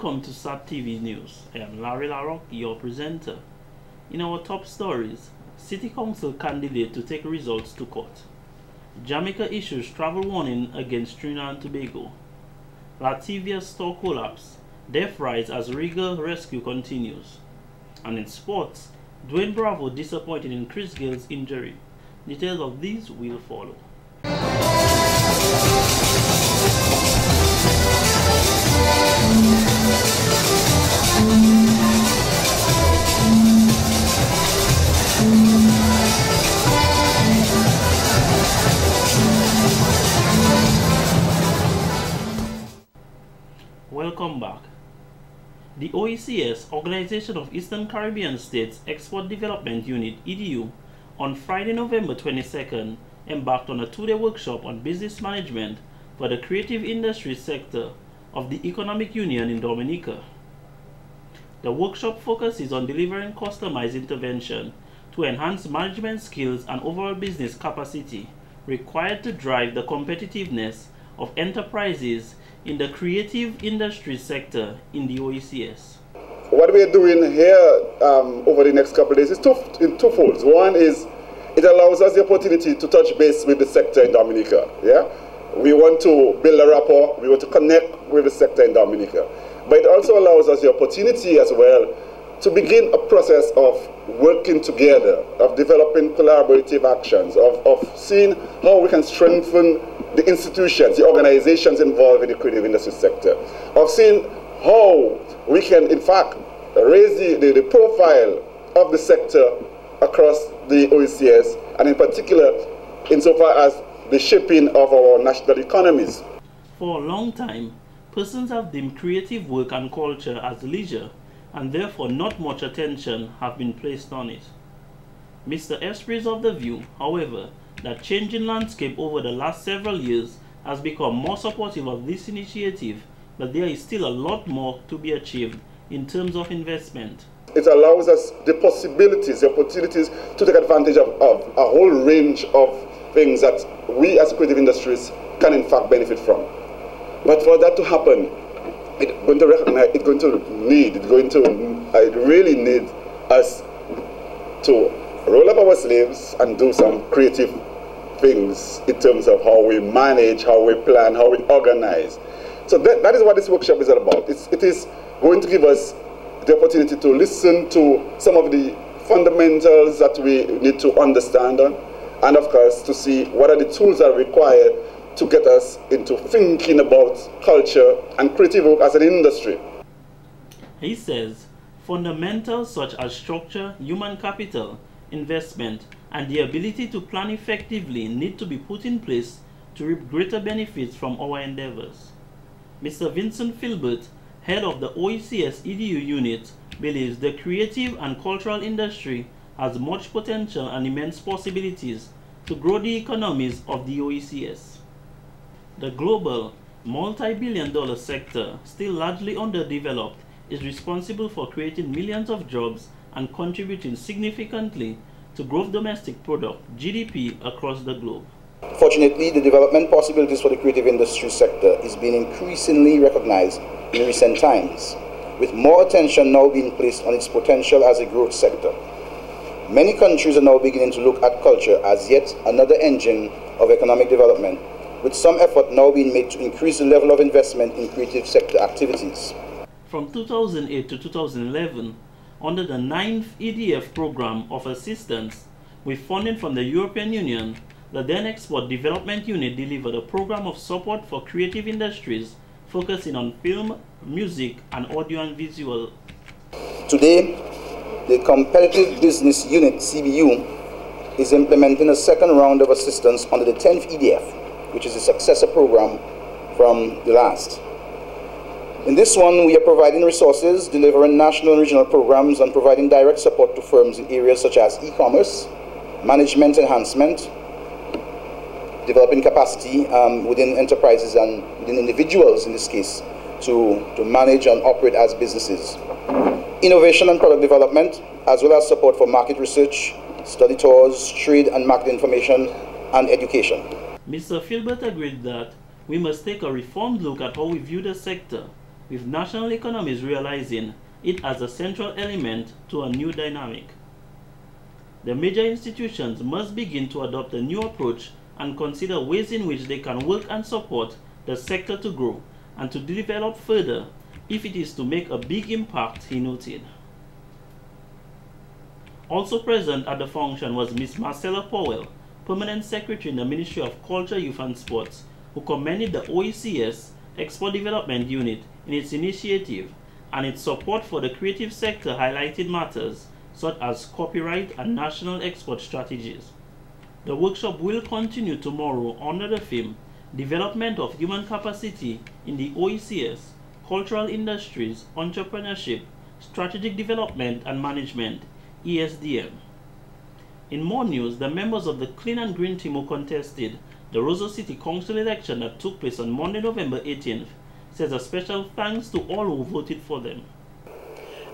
Welcome to SAT TV News. I am Larry Larrock, your presenter. In our top stories, City Council candidate to take results to court. Jamaica issues travel warning against Trinidad and Tobago. Latvia store collapse. Death rise as Regal rescue continues. And in sports, Dwayne Bravo disappointed in Chris Gale's injury. Details of these will follow. Welcome back. The OECS, Organization of Eastern Caribbean States Export Development Unit, EDU, on Friday, November 22nd, embarked on a two-day workshop on business management for the creative industry sector of the Economic Union in Dominica. The workshop focuses on delivering customized intervention to enhance management skills and overall business capacity required to drive the competitiveness of enterprises in the creative industry sector in the OECS. What we are doing here over the next couple of days is twofold. One is it allows us the opportunity to touch base with the sector in Dominica. Yeah? We want to build a rapport, we want to connect with the sector in Dominica. But it also allows us the opportunity as well to begin a process of working together, of developing collaborative actions, of seeing how we can strengthen the institutions, the organizations involved in the creative industry sector, of seeing how we can, in fact, raise the profile of the sector across the OECS, and in particular, insofar as the shaping of our national economies. For a long time, persons have deemed creative work and culture as leisure, and therefore not much attention have been placed on it. Mr. Esprit is of the view, however, that changing landscape over the last several years has become more supportive of this initiative, but there is still a lot more to be achieved in terms of investment. It allows us the possibilities, the opportunities to take advantage of a whole range of things that we as creative industries can in fact benefit from. But for that to happen, it's going to recognize, it's going to really need us to roll up our sleeves and do some creative things in terms of how we manage, how we plan, how we organize. So that is what this workshop is all about. It is going to give us the opportunity to listen to some of the fundamentals that we need to understand, and of course to see what are the tools that are required to get us into thinking about culture and creative work as an industry. He says fundamentals such as structure, human capital, investment, and the ability to plan effectively need to be put in place to reap greater benefits from our endeavors. Mr. Vincent Filbert, head of the OECS EDU unit, believes the creative and cultural industry has much potential and immense possibilities to grow the economies of the OECS. The global, multi-billion-dollar sector, still largely underdeveloped, is responsible for creating millions of jobs and contributing significantly to gross domestic product, GDP, across the globe. Fortunately, the development possibilities for the creative industry sector is being increasingly recognized in recent times, with more attention now being placed on its potential as a growth sector. Many countries are now beginning to look at culture as yet another engine of economic development, with some effort now being made to increase the level of investment in creative sector activities. From 2008 to 2011, under the 9th EDF program of assistance, with funding from the European Union, the then Export Development Unit delivered a program of support for creative industries focusing on film, music, and audio and visual. Today, the Competitive Business Unit, CBU, is implementing a second round of assistance under the 10th EDF, which is a successor program from the last. In this one, we are providing resources, delivering national and regional programs, and providing direct support to firms in areas such as e-commerce, management enhancement, developing capacity within enterprises and within individuals in this case to manage and operate as businesses. Innovation and product development, as well as support for market research, study tours, trade and market information, and education. Mr. Filbert agreed that we must take a reformed look at how we view the sector, with national economies realizing it as a central element to a new dynamic. The major institutions must begin to adopt a new approach and consider ways in which they can work and support the sector to grow and to develop further if it is to make a big impact, he noted. Also present at the function was Ms. Marcella Powell, Permanent Secretary in the Ministry of Culture, Youth and Sports, who commended the OECS Export Development Unit in its initiative and its support for the creative sector, highlighted matters such as copyright and national export strategies. The workshop will continue tomorrow under the theme Development of Human Capacity in the OECS, Cultural Industries, Entrepreneurship, Strategic Development and Management, ESDM. In more news, the members of the Clean and Green team who contested the Roseau City Council election that took place on Monday, November 18th, says a special thanks to all who voted for them.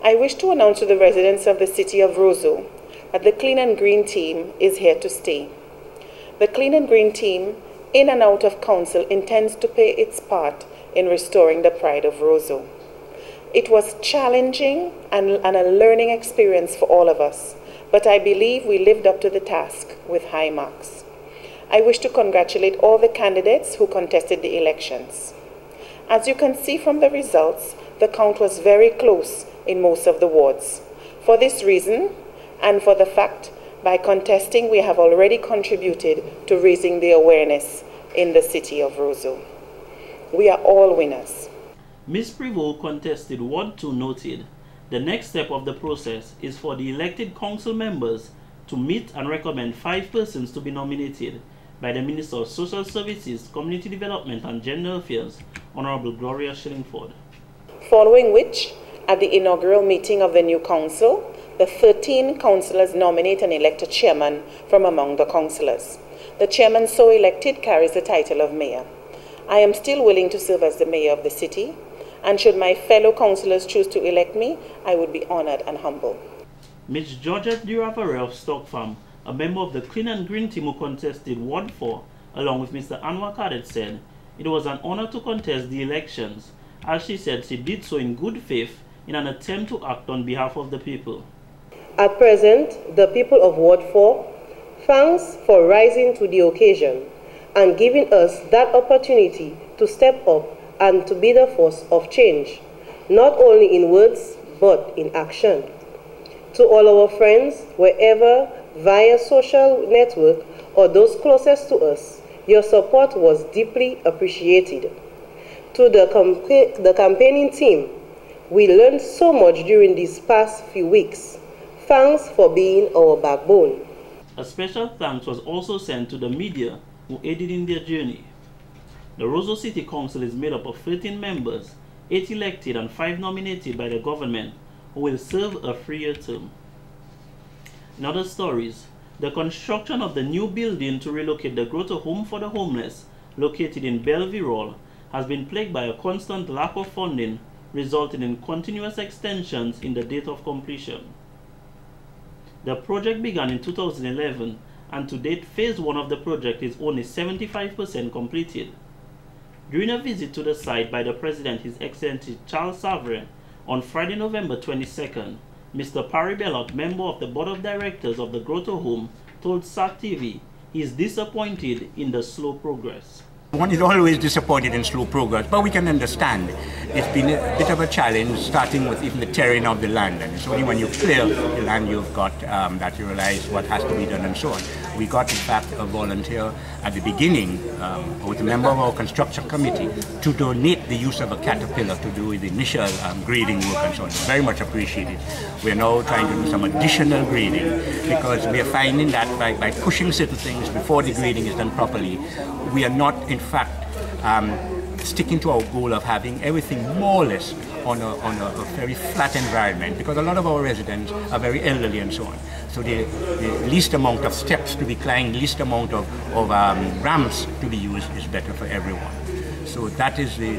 I wish to announce to the residents of the city of Roseau that the Clean and Green team is here to stay. The Clean and Green team, in and out of council, intends to play its part in restoring the pride of Roseau. It was challenging and a learning experience for all of us, but I believe we lived up to the task with high marks. I wish to congratulate all the candidates who contested the elections. As you can see from the results, the count was very close in most of the wards. For this reason, and for the fact by contesting we have already contributed to raising the awareness in the city of Roseau. We are all winners. Ms. Privot contested Ward 2 noted the next step of the process is for the elected council members to meet and recommend 5 persons to be nominated by the Minister of Social Services, Community Development and Gender Affairs, Honorable Gloria Shillingford. Following which, at the inaugural meeting of the new council, the 13 councillors nominate and elect a chairman from among the councillors. The chairman so elected carries the title of mayor. I am still willing to serve as the mayor of the city, and should my fellow councillors choose to elect me, I would be honored and humble. Ms. Georgette Duravare of Stock Farm, a member of the Clean and Green team who contested Ward 4, along with Mr. Anwar Cadet, said it was an honor to contest the elections, as she said she did so in good faith in an attempt to act on behalf of the people. At present, the people of Ward 4, thanks for rising to the occasion and giving us that opportunity to step up and to be the force of change, not only in words but in action. To all our friends, wherever, via social network or those closest to us, your support was deeply appreciated. To the campaigning team, we learned so much during these past few weeks. Thanks for being our backbone. A special thanks was also sent to the media who aided in their journey. The Roseau City Council is made up of 13 members, 8 elected and 5 nominated by the government, who will serve a 3-year term. In other stories, the construction of the new building to relocate the Grotto Home for the Homeless, located in Belvirol, has been plagued by a constant lack of funding, resulting in continuous extensions in the date of completion. The project began in 2011, and to date, phase 1 of the project is only 75% completed. During a visit to the site by the President, His Excellency Charles Savre, on Friday, November 22nd, Mr. Parry Bellot, member of the Board of Directors of the Grotto Home, told SAT TV he is disappointed in the slow progress. One is always disappointed in slow progress, but we can understand. It's been a bit of a challenge, starting with even the terrain of the land. And it's only when you clear the land you've got that you realize what has to be done and so on. We got, in fact, a volunteer at the beginning, with a member of our construction committee, to donate the use of a caterpillar to do the initial grading work and so on. Very much appreciated. We're now trying to do some additional grading because we are finding that by pushing certain things before the grading is done properly, we are not, in fact, sticking to our goal of having everything more or less on a very flat environment, because a lot of our residents are very elderly and so on. So the least amount of steps to be climbed, least amount of ramps to be used is better for everyone. So that is the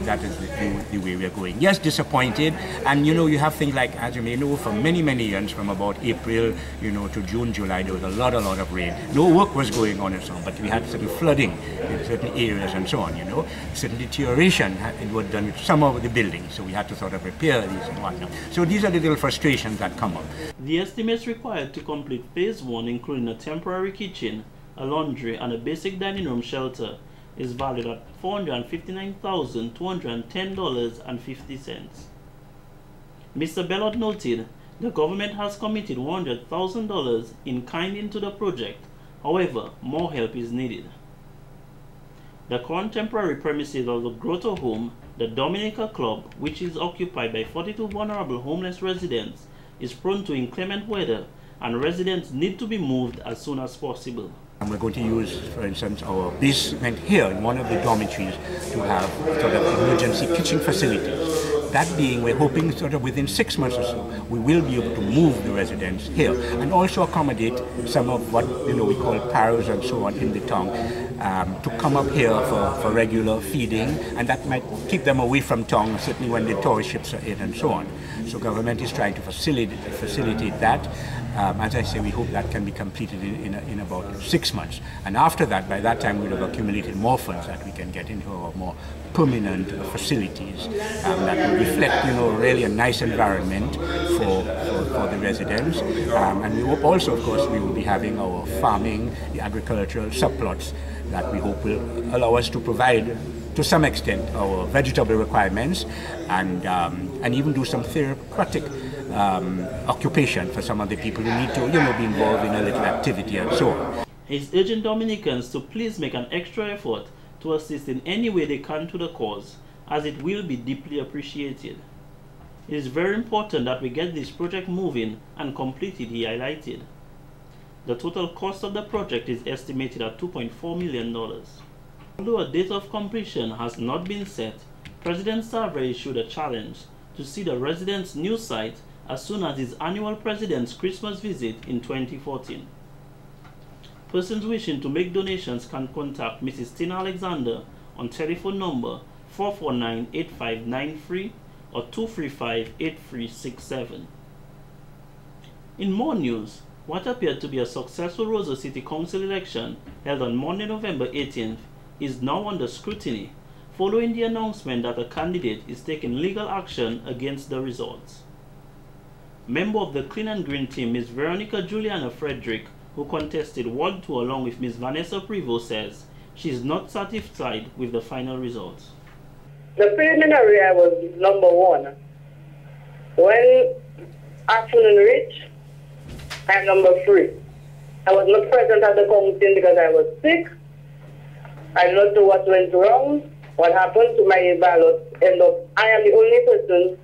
way we are going. Yes, disappointed, and you know, you have things like, as you may know, for many years, from about April, you know, to June, July, there was a lot of rain. No work was going on and so on, but we had certain flooding in certain areas and so on. You know, certain deterioration it was done with some of the buildings, so we had to sort of repair these and whatnot. So these are the little frustrations that come up. The estimates required to complete phase 1, including a temporary kitchen, a laundry, and a basic dining room shelter, is valued at $459,210.50. Mr. Bellot noted the government has committed $100,000 in kind into the project. However, more help is needed. The current temporary premises of the Grotto Home, the Dominica Club, which is occupied by 42 vulnerable homeless residents, is prone to inclement weather, and residents need to be moved as soon as possible. And we're going to use, for instance, our basement here in one of the dormitories to have sort of emergency kitchen facilities. That being, we're hoping sort of within 6 months or so, we will be able to move the residents here and also accommodate some of what, you know, we call paros and so on in the town to come up here for regular feeding, and that might keep them away from town, certainly when the tourist ships are in and so on. So government is trying to facilitate that. As I say, we hope that can be completed in about 6 months. And after that, by that time, we'll have accumulated more funds that we can get into our more permanent facilities that will reflect, you know, really a nice environment for the residents. And we hope also, of course, we will be having our farming, the agricultural subplots that we hope will allow us to provide, to some extent, our vegetable requirements and even do some therapeutic occupation for some of the people who need to, you know, be involved in a little activity and so on. He's urging Dominicans to please make an extra effort to assist in any way they can to the cause, as it will be deeply appreciated. It is very important that we get this project moving and completed, he highlighted. The total cost of the project is estimated at $2.4 million. Although a date of completion has not been set, President Sarver issued a challenge to see the residents' new site as soon as his annual President's Christmas visit in 2014. Persons wishing to make donations can contact Mrs. Tina Alexander on telephone number 449-8593 or 235-8367. In more news, what appeared to be a successful Roseau City Council election held on Monday, November 18th is now under scrutiny following the announcement that a candidate is taking legal action against the results. Member of the Clean and Green team, Ms. Veronica Juliana Frederick, who contested Ward 2 along with Ms. Vanessa Prevost, says she is not satisfied with the final results. The preliminary, I was number 1. When afternoon reached, I'm number 3. I was not present at the counting because I was sick. I don't know what went wrong. What happened to my ballot? I am the only person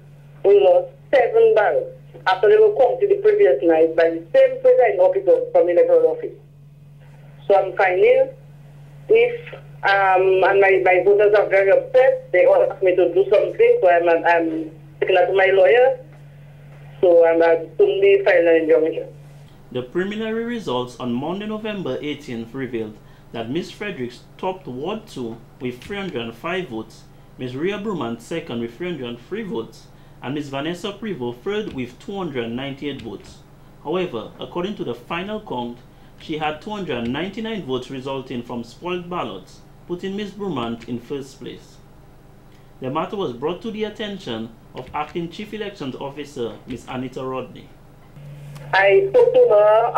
who lost 7 ballots after they were counted the previous night by the same presiding officer from the electoral office. So I'm finding if and my voters are very upset. They all asked me to do something, so I'm taking that to my lawyer. So I'm soon be filing an injunction. The preliminary results on Monday, November 18th revealed that Ms. Fredericks topped Ward 2 with 305 votes, Ms. Rhea Bruman second with 303 votes, and Ms. Vanessa Prevost third with 298 votes. However, according to the final count, she had 299 votes resulting from spoiled ballots, putting Ms. Bruman in first place. The matter was brought to the attention of Acting Chief Elections Officer Ms. Anita Rodney. I spoke to her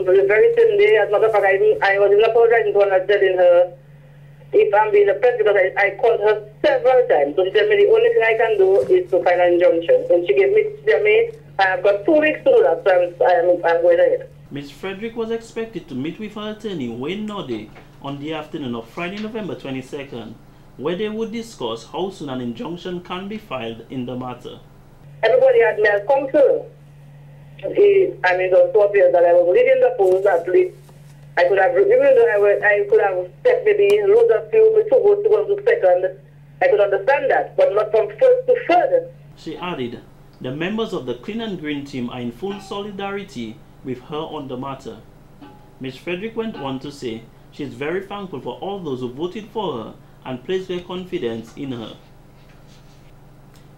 the very same day. As a matter of fact, I was even apologizing to her and telling her if I'm being oppressed because I called her several times. So she said me the only thing I can do is to file an injunction. And she said me, I've got 2 weeks to do that, so I'm going ahead. Ms. Frederick was expected to meet with her attorney, Wayne Noddy, on the afternoon of Friday, November 22nd, where they would discuss how soon an injunction can be filed in the matter. Everybody had me as counsel. It was so obvious that I was leading the polls. At least I could have, even though I could have stepped maybe lose a few 2 votes to go to second, I could understand that, but not from first to third. She added, the members of the Clean and Green team are in full solidarity with her on the matter. Ms. Frederick went on to say she is very thankful for all those who voted for her and place their confidence in her.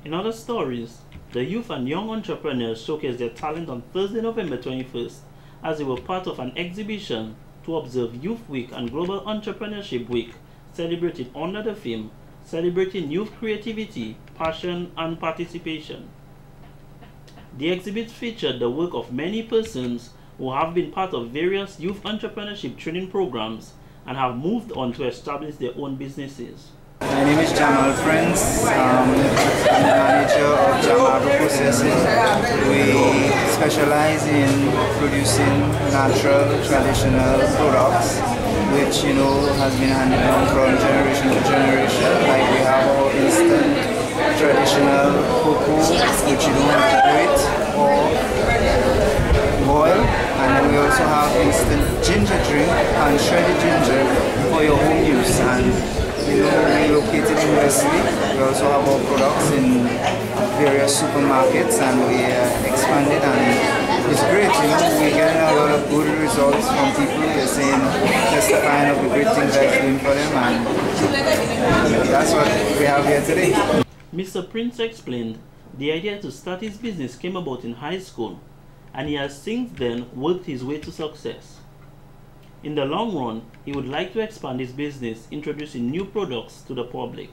In other stories, the youth and young entrepreneurs showcased their talent on Thursday, November 21st, as they were part of an exhibition to observe Youth Week and Global Entrepreneurship Week, celebrated under the theme Celebrating Youth Creativity, Passion and Participation. The exhibit featured the work of many persons who have been part of various youth entrepreneurship training programs and have moved on to establish their own businesses. My name is Jamal Prince. I'm the manager of Jamal Processing. We specialize in producing natural, traditional products, which has been handed down from generation to generation. Like we have our instant traditional cocoa, which you don't have to do it or boil, and then we also have instant ginger drink and shredded ginger for your home use. And we're located in Wesley. We also have our products in various supermarkets, and we expanded, and it's great. We're getting a lot of good results from people. They're saying, testifying of the great things that it's doing for them, and that's what we have here today. Mr. Prince explained the idea to start his business came about in high school, and he has since then worked his way to success. In the long run, he would like to expand his business, introducing new products to the public.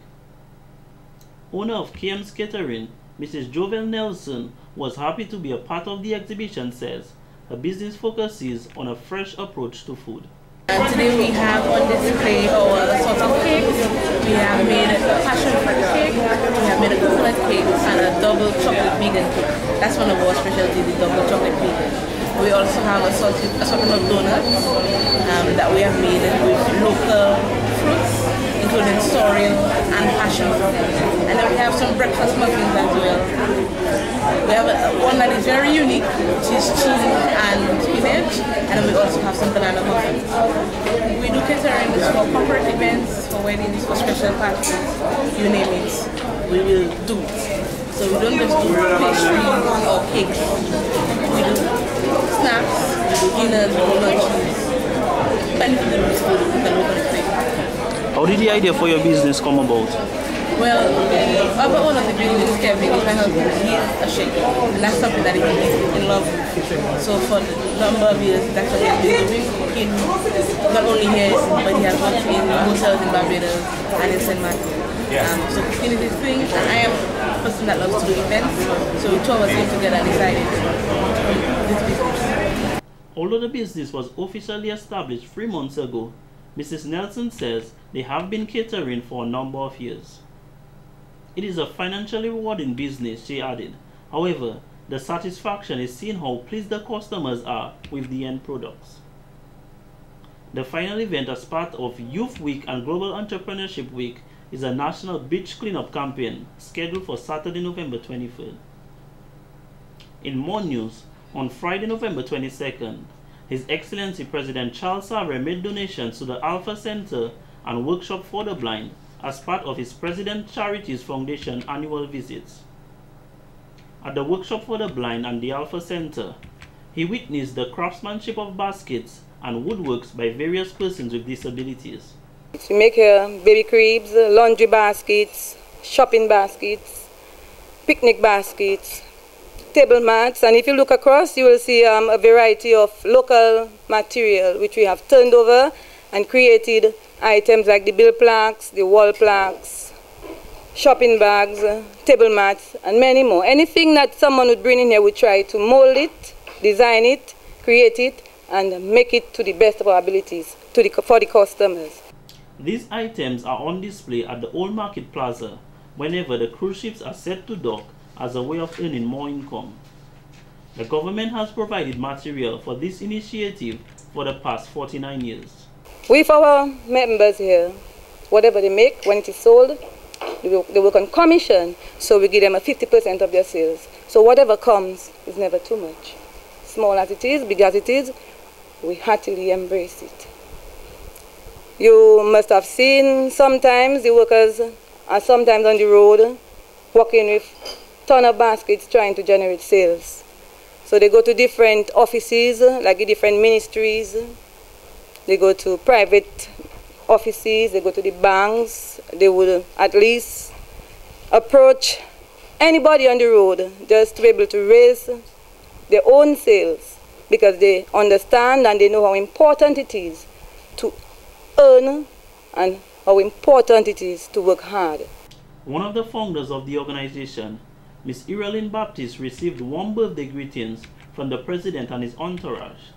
Owner of KM's Catering, Mrs. Jovel Nelson, was happy to be a part of the exhibition, says her business focuses on a fresh approach to food. Today we have on display our assorted cakes. We have made a passion fruit cake, we have made a coconut cake, and a double chocolate vegan cake. That's one of our specialties, the double chocolate vegan. We also have assortment of donuts that we have made with local fruits, including sorrel and passion fruit. And then we have some breakfast muffins as well. We have one that is very unique, which is cheese and spinach, and then we also have some banana muffins. We do catering for corporate events, for weddings, for special parties, you name it, we will do it. So we don't just do pastries or cakes. We do snacks, we do dinners, we do lunches. Anything that we can look at it. How did the idea for your business come about? Well, about one of the businesses, Kevin, is my husband. He is a chef, and that's something that he's in love with. So for a number of years, that's what he's been doing, cooking, not only here, but he has worked in hotels in Barbados and in St. Martin. So cooking is his thing, and I am a person that loves to do events, so we two of us came together and decided this business. Although the business was officially established 3 months ago, Mrs. Nelson says they have been catering for a number of years. It is a financially rewarding business, she added. However, the satisfaction is seeing how pleased the customers are with the end products. The final event as part of Youth Week and Global Entrepreneurship Week is a national beach cleanup campaign scheduled for Saturday, November 23rd. In more news, on Friday, November 22nd, His Excellency President Charles Savarin made donations to the Alpha Center and Workshop for the Blind as part of his President Charities Foundation annual visits. At the Workshop for the Blind and the Alpha Center, he witnessed the craftsmanship of baskets and woodworks by various persons with disabilities. We make baby cribs, laundry baskets, shopping baskets, picnic baskets, table mats, and if you look across, you will see a variety of local material which we have turned over and created items like the bill plaques, the wall plaques, shopping bags, table mats, and many more. Anything that someone would bring in here, we try to mold it, design it, create it, and make it to the best of our abilities for the customers. These items are on display at the Old Market Plaza whenever the cruise ships are set to dock as a way of earning more income. The government has provided material for this initiative for the past 49 years. With our members here, whatever they make, when it is sold, they work on commission, so we give them a 50% of their sales. So whatever comes is never too much. Small as it is, big as it is, we heartily embrace it. You must have seen sometimes the workers are sometimes on the road working with a ton of baskets trying to generate sales. So they go to different offices, like the different ministries. They go to private offices, they go to the banks, they would at least approach anybody on the road just to be able to raise their own sales, because they understand and they know how important it is to earn and how important it is to work hard. One of the founders of the organization, Ms. Irelyn Baptiste, received warm birthday greetings from the president and his entourage.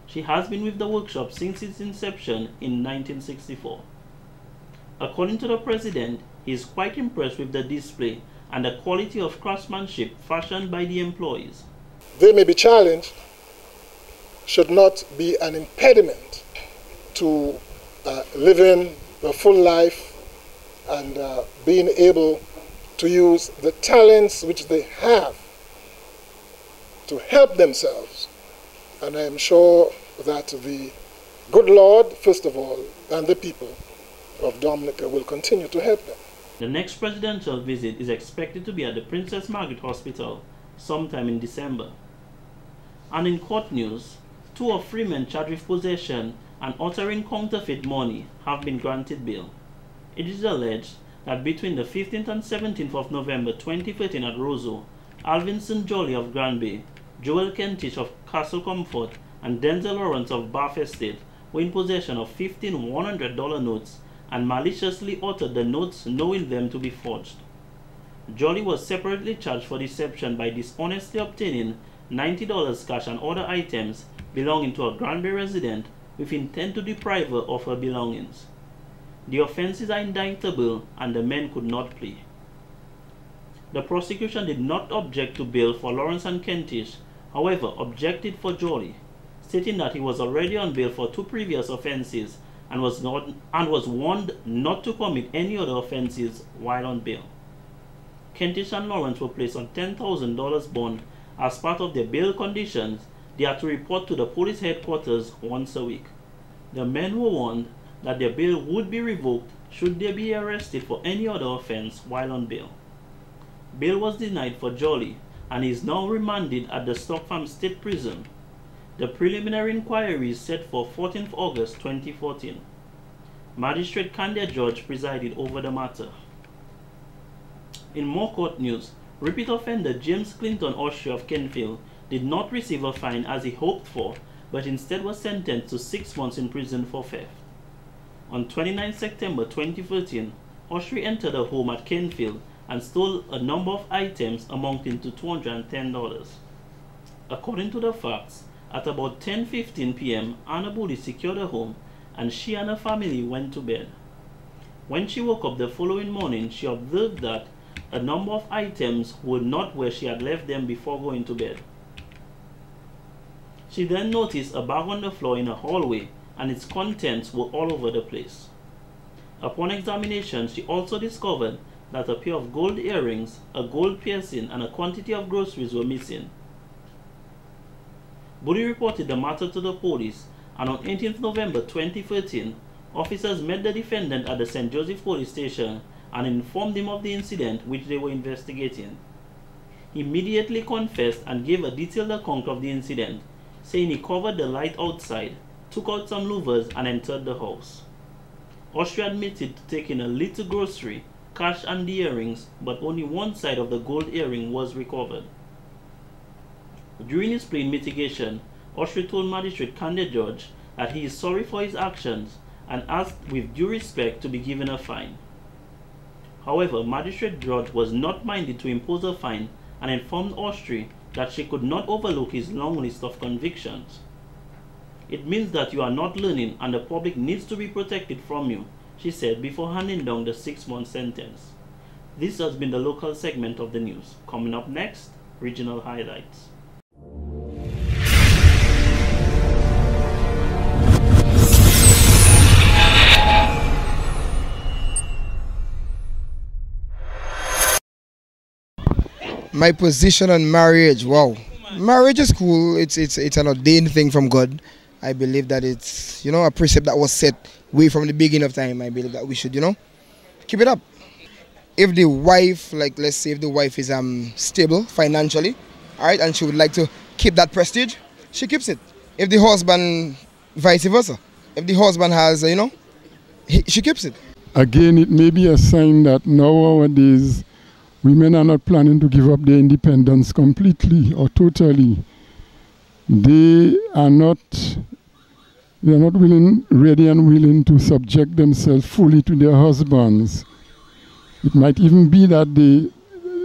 She has been with the workshop since its inception in 1964. According to the president, he is quite impressed with the display and the quality of craftsmanship fashioned by the employees. They may be challenged, should not be an impediment to living a full life and being able to use the talents which they have to help themselves. And I am sure that the good Lord, first of all, and the people of Dominica will continue to help them. The next presidential visit is expected to be at the Princess Margaret Hospital sometime in December. And in court news, 2 of 3 men charged with possession and uttering counterfeit money have been granted bail. It is alleged that between the 15th and 17th of November 2013 at Roseau, Alvinson Jolly of Granby, Joel Kentish of Castle Comfort, and Denzel Lawrence of Bath Estate were in possession of 15 $100 notes and maliciously uttered the notes knowing them to be forged. Jolly was separately charged for deception by dishonestly obtaining $90 cash and other items belonging to a Granby resident with intent to deprive her of her belongings. The offenses are indictable and the men could not plea. The prosecution did not object to bail for Lawrence and Kentish, however objected for Jolly, stating that he was already on bail for 2 previous offenses and was warned not to commit any other offenses while on bail. Kentish and Lawrence were placed on $10,000 bond. As part of their bail conditions, they had to report to the police headquarters once a week. The men were warned that their bail would be revoked should they be arrested for any other offense while on bail. Bail was denied for Jolly and is now remanded at the Stock Farm State Prison. The preliminary inquiry is set for 14th August 2014. Magistrate Candia George presided over the matter. In more court news, repeat offender James Clinton Austria of Kenfield did not receive a fine as he hoped for, but instead was sentenced to 6 months in prison for theft. On 29 September 2013, Austria entered a home at Kenfield and stole a number of items amounting to $210. According to the facts, at about 10:15 p.m., Anna Booley secured her home and she and her family went to bed. When she woke up the following morning, she observed that a number of items were not where she had left them before going to bed. She then noticed a bag on the floor in a hallway and its contents were all over the place. Upon examination, she also discovered that a pair of gold earrings, a gold piercing, and a quantity of groceries were missing. Booley reported the matter to the police, and on 18th November 2013, officers met the defendant at the St. Joseph Police Station and informed him of the incident which they were investigating. He immediately confessed and gave a detailed account of the incident, saying he covered the light outside, took out some louvers, and entered the house. Austria admitted to taking a little grocery, cash, and the earrings, but only one side of the gold earring was recovered. During his plea in mitigation, Austria told Magistrate Candia George that he is sorry for his actions and asked with due respect to be given a fine. However, Magistrate George was not minded to impose a fine and informed Austria that she could not overlook his long list of convictions. It means that you are not learning and the public needs to be protected from you, she said before handing down the 6-month sentence. This has been the local segment of the news. Coming up next, regional highlights. My position on marriage, wow. Marriage is cool. It's an ordained thing from God. I believe that it's, a precept that was set way from the beginning of time. I believe that we should, keep it up. If the wife, let's say if the wife is stable financially, all right, and she would like to keep that prestige, she keeps it. If the husband, vice versa. If the husband has, she keeps it. Again, it may be a sign that nowadays women are not planning to give up their independence completely or totally. They are not ready and willing to subject themselves fully to their husbands. It might even be that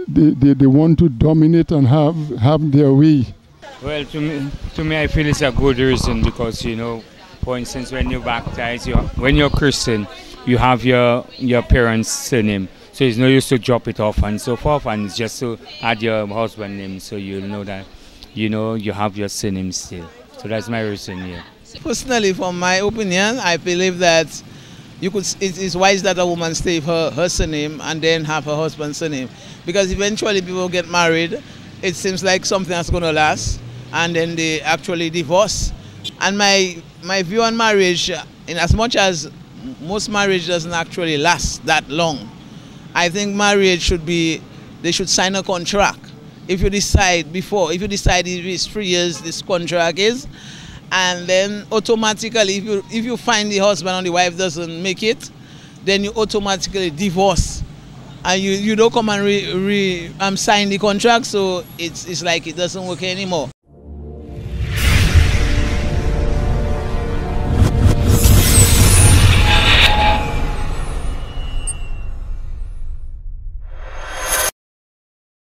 they want to dominate and have their way. Well, to me, I feel it's a good reason because, you know, for instance, when you baptize, when you're Christian, you have your parents' surname. So it's no use to drop it off and so forth, and it's just to add your husband's name so you'll know that, you know, you have your surname still. So that's my reason here. Personally, from my opinion, I believe that it is wise that a woman stay her surname and then have her husband's surname. Because eventually people get married, it seems like something that's going to last, and then they actually divorce. And my view on marriage, in as much as most marriage doesn't actually last that long, I think marriage they should sign a contract. If you decide if it's 3 years this contract is, and then automatically if you find the husband or the wife doesn't make it, then you automatically divorce. And you don't come and sign the contract, so it's like it doesn't work anymore.